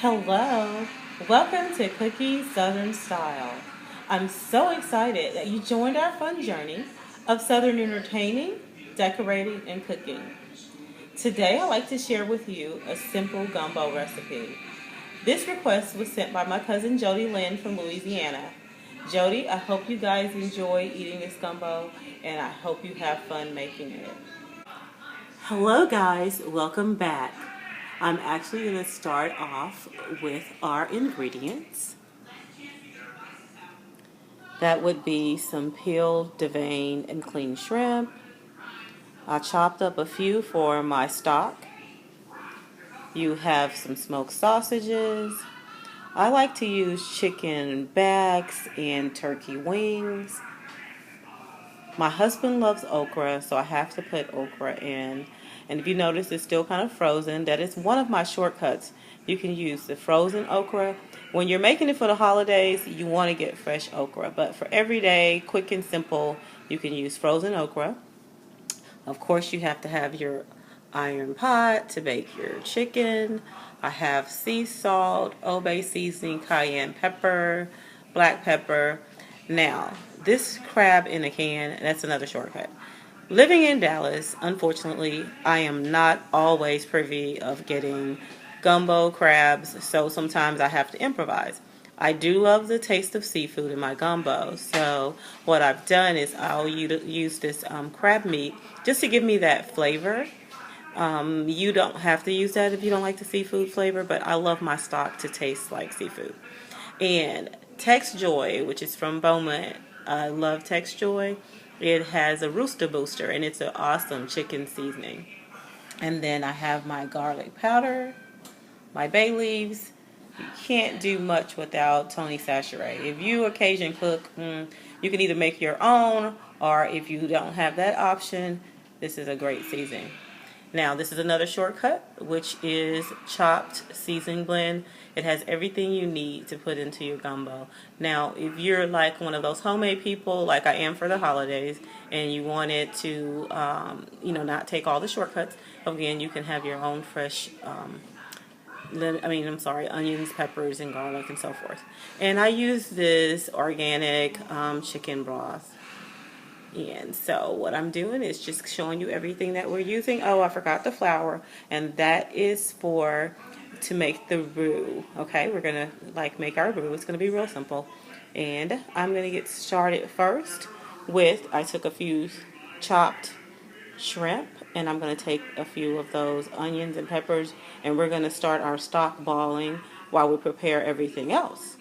Hello, welcome to Cookie Southern Style. I'm so excited that you joined our fun journey of Southern entertaining, decorating, and cooking. Today I'd like to share with you a simple gumbo recipe. This request was sent by my cousin Jody Lynn from Louisiana. Jody, I hope you guys enjoy eating this gumbo and I hope you have fun making it. Hello guys, welcome back. I'm actually going to start off with our ingredients. That would be some peeled, deveined, and clean shrimp. I chopped up a few for my stock. You have some smoked sausages. I like to use chicken backs and turkey wings. My husband loves okra, so I have to put okra in. And if you notice, it's still kind of frozen. That is one of my shortcuts. You can use the frozen okra. When you're making it for the holidays, you want to get fresh okra. But for everyday, quick and simple, you can use frozen okra. Of course, you have to have your iron pot to bake your chicken. I have sea salt, Obey seasoning, cayenne pepper, black pepper. Now, this crab in a can, that's another shortcut. Living in Dallas, unfortunately, I am not always privy of getting gumbo crabs, so sometimes I have to improvise. I do love the taste of seafood in my gumbo, so what I've done is I'll use this crab meat just to give me that flavor. You don't have to use that if you don't like the seafood flavor, but I love my stock to taste like seafood. And Tex Joy, which is from Beaumont, I love Tex Joy. It has a rooster booster, and it's an awesome chicken seasoning. And then I have my garlic powder, my bay leaves. You can't do much without Tony Sachet. If you occasion cook, you can either make your own, or if you don't have that option, this is a great seasoning. Now, this is another shortcut, which is chopped seasoning blend. It has everything you need to put into your gumbo. Now, if you're like one of those homemade people, like I am for the holidays, and you want it to, not take all the shortcuts, again, you can have your own fresh, onions, peppers, and garlic, and so forth. And I use this organic chicken broth. And so what I'm doing is just showing you everything that we're using. Oh, I forgot the flour, and that is to make the roux. Okay, we're gonna make our roux. It's gonna be real simple, and I'm gonna get started first with I took a few chopped shrimp, and I'm gonna take a few of those onions and peppers, and we're gonna start our stock boiling while we prepare everything else.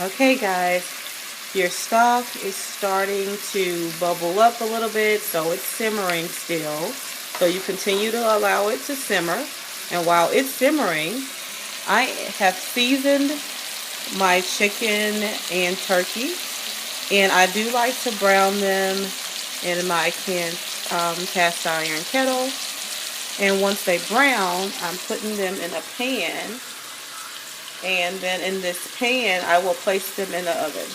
Okay, guys, your stock is starting to bubble up a little bit, so it's simmering still. So you continue to allow it to simmer. And while it's simmering, I have seasoned my chicken and turkey. And I do like to brown them in my cast iron kettle. And once they brown, I'm putting them in a pan. And then in this pan, I will place them in the oven.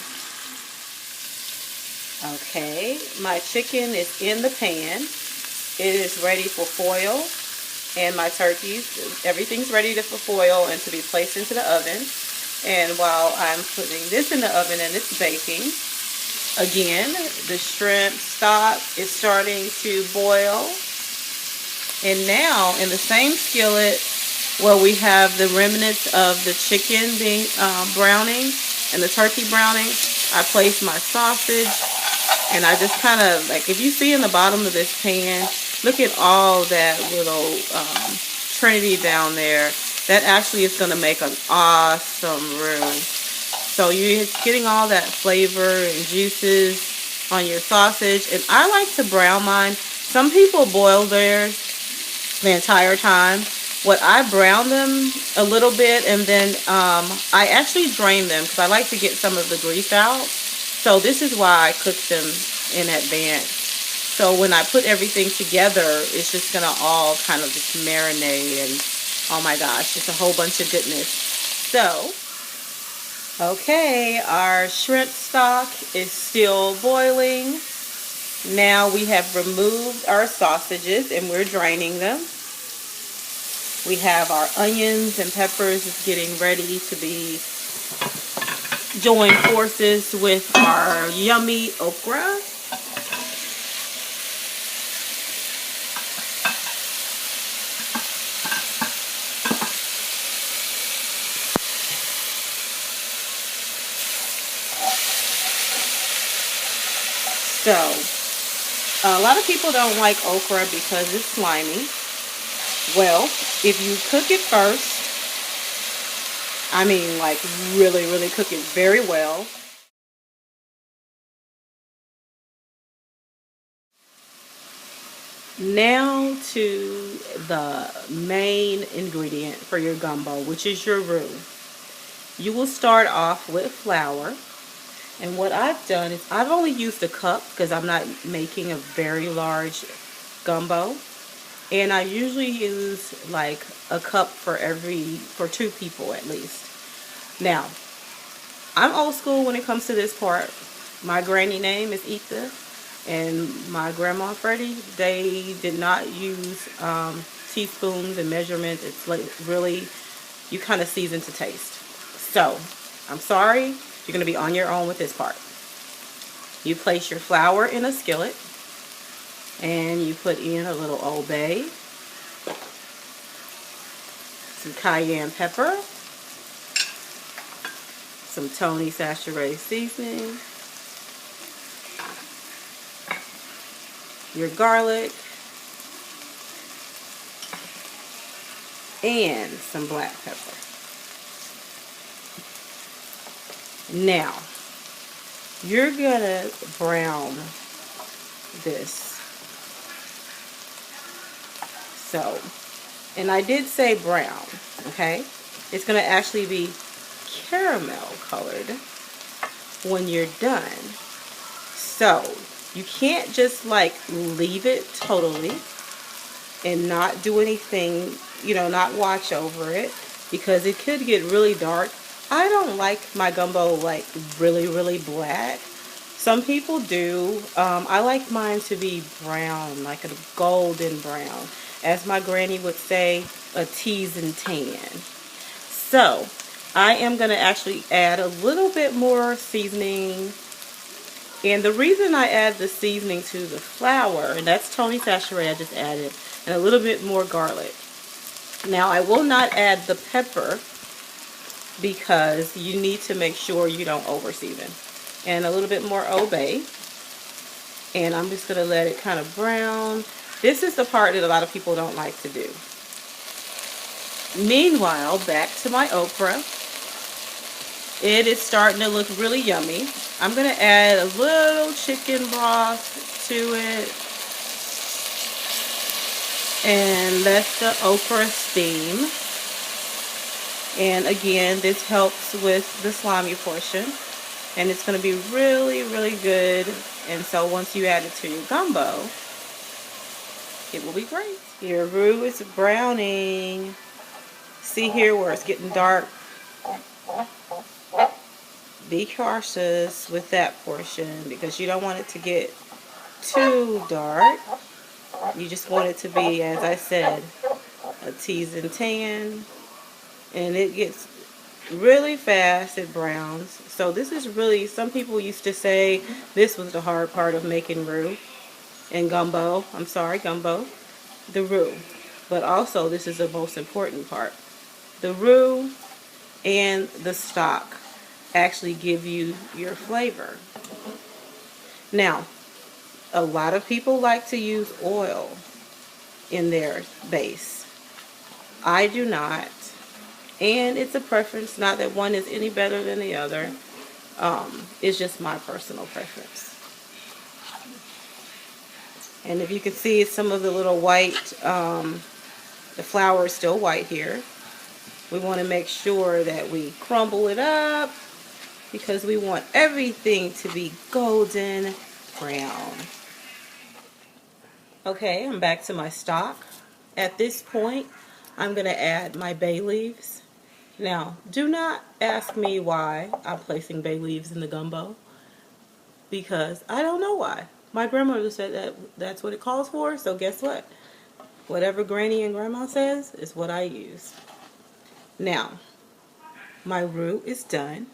Okay, my chicken is in the pan. It is ready for foil. And my turkeys, everything's ready for foil and to be placed into the oven. And while I'm putting this in the oven and it's baking, again, the shrimp stock is starting to boil. And now, in the same skillet, where we have the remnants of the chicken being browning and the turkey browning, I place my sausage, and I just kind of, if you see in the bottom of this pan, look at all that little trinity down there. That actually is going to make an awesome roux. So you're getting all that flavor and juices on your sausage, and I like to brown mine. Some people boil theirs the entire time. What I brown them a little bit, and then I actually drain them because I like to get some of the grease out. So this is why I cook them in advance. So when I put everything together, it's just gonna all kind of just marinate, and oh my gosh, just a whole bunch of goodness. So, okay, our shrimp stock is still boiling. Now we have removed our sausages and we're draining them. We have our onions and peppers is getting ready to be join forces with our yummy okra. So, a lot of people don't like okra because it's slimy. Well, if you cook it first, I mean like really, really cook it very well. Now to the main ingredient for your gumbo, which is your roux. You will start off with flour. And what I've done is I've only used a cup because I'm not making a very large gumbo. And I usually use like a cup for two people at least. Now, I'm old school when it comes to this part. My granny name is Etha, and my grandma and Freddie, they did not use teaspoons and measurements. It's like really, you kind of season to taste. So, I'm sorry, you're going to be on your own with this part. You place your flour in a skillet, and you put in a little Old Bay, some cayenne pepper, some Tony Sachet seasoning, your garlic, and some black pepper. Now, you're gonna brown this. So, and I did say brown, okay? It's gonna actually be caramel colored when you're done. So, you can't just like leave it totally and not do anything, not watch over it, because it could get really dark. I don't like my gumbo like really, really black. Some people do. I like mine to be brown, like a golden brown. As my granny would say, a tease and tan. So, I am going to actually add a little bit more seasoning. And the reason I add the seasoning to the flour, and that's Tony Sachet I just added, and a little bit more garlic. Now, I will not add the pepper because you need to make sure you don't over season. And a little bit more Old Bay. And I'm just going to let it kind of brown. This is the part that a lot of people don't like to do. Meanwhile, back to my okra. It is starting to look really yummy. I'm going to add a little chicken broth to it. And let the okra steam. And again, this helps with the slimy portion. And it's going to be really, really good. And so once you add it to your gumbo, it will be great. Your roux is browning. See here where it's getting dark? Be cautious with that portion because you don't want it to get too dark. You just want it to be, as I said, a tease and tan. And it gets really fast, it browns. So this is really, some people used to say this was the hard part of making roux and gumbo. I'm sorry, gumbo. The roux. But also, this is the most important part. The roux and the stock actually give you your flavor. Now, a lot of people like to use oil in their base. I do not. And it's a preference, not that one is any better than the other. It's just my personal preference. And if you can see some of the little white The flour is still white here. We want to make sure that we crumble it up because we want everything to be golden brown. Okay, I'm back to my stock. At this point, I'm going to add my bay leaves. Now, do not ask me why I'm placing bay leaves in the gumbo, because I don't know why. My grandmother said that that's what it calls for, so guess what? Whatever Granny and Grandma says is what I use. Now, my roux is done.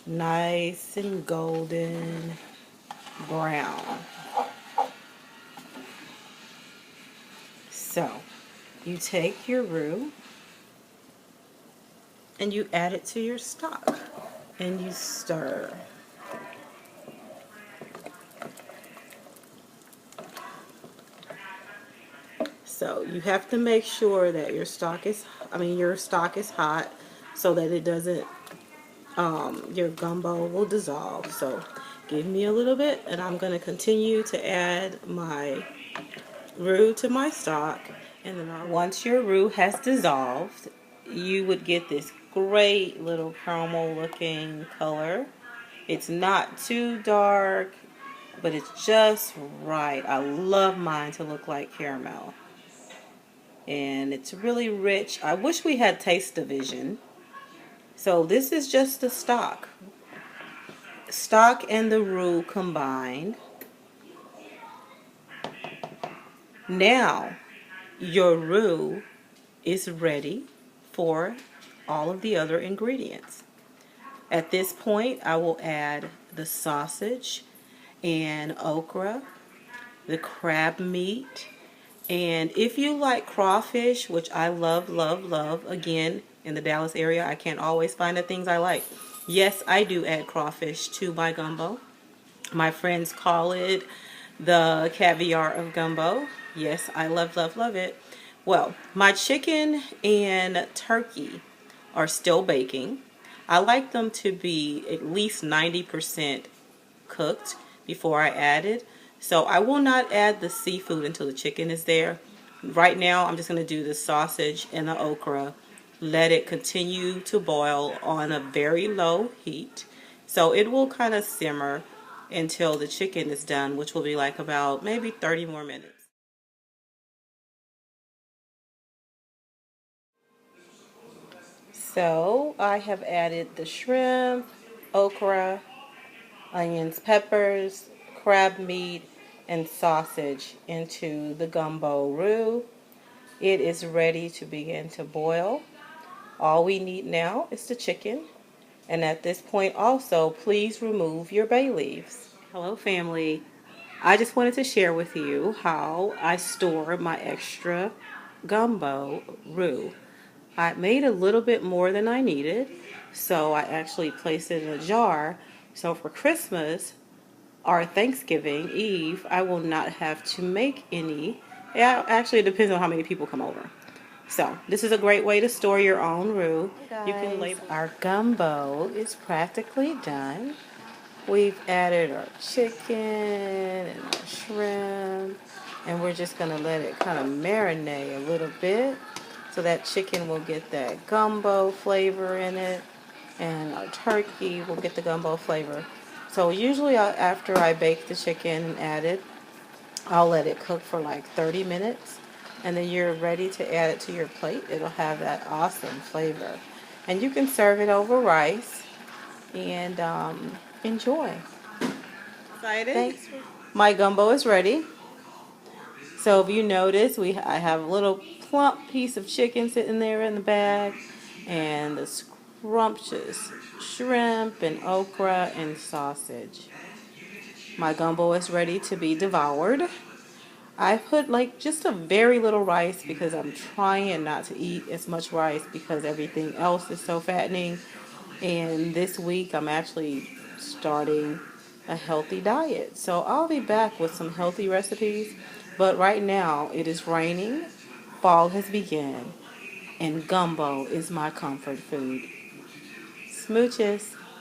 Nice and golden brown. So, you take your roux and you add it to your stock and you stir. So you have to make sure that your stock is hot so that it doesn't your gumbo will dissolve. So give me a little bit and I'm going to continue to add my roux to my stock, and then once your roux has dissolved, you would get this great little caramel looking color. It's not too dark, but it's just right. I love mine to look like caramel. And it's really rich. I wish we had taste division. So this is just the stock. Stock and the roux combined. Now your roux is ready for all of the other ingredients. At this point, I will add the sausage and okra, the crab meat, and if you like crawfish, which I love, love, love, again, in the Dallas area, I can't always find the things I like. Yes, I do add crawfish to my gumbo. My friends call it the caviar of gumbo. Yes, I love, love, love it. Well, my chicken and turkey are still baking. I like them to be at least 90% cooked before I add it. So I will not add the seafood until the chicken is there. Right now I'm just going to do the sausage and the okra. Let it continue to boil on a very low heat. So it will kind of simmer until the chicken is done, which will be like about maybe 30 more minutes. So I have added the shrimp, okra, onions, peppers, crab meat, and sausage into the gumbo roux. It is ready to begin to boil. All we need now is the chicken. And at this point also, please remove your bay leaves. Hello family. I just wanted to share with you how I store my extra gumbo roux. I made a little bit more than I needed, so I actually placed it in a jar. So for Christmas or Thanksgiving Eve, I will not have to make any. Yeah, actually it depends on how many people come over. So this is a great way to store your own roux. You can label. Our gumbo is practically done. We've added our chicken and our shrimp, and we're just going to let it kind of marinate a little bit so that chicken will get that gumbo flavor in it, and our turkey will get the gumbo flavor. So usually after I bake the chicken and add it, I'll let it cook for like 30 minutes, and then you're ready to add it to your plate. It'll have that awesome flavor. And you can serve it over rice and enjoy. Excited? Thanks. My gumbo is ready. So if you notice, I have a little plump piece of chicken sitting there in the bag, and the scrumptious shrimp and okra and sausage. My gumbo is ready to be devoured. I put like just a very little rice because I'm trying not to eat as much rice because everything else is so fattening. And this week I'm actually starting a healthy diet. So I'll be back with some healthy recipes. But right now it is raining, fall has begun, and gumbo is my comfort food. Smooches.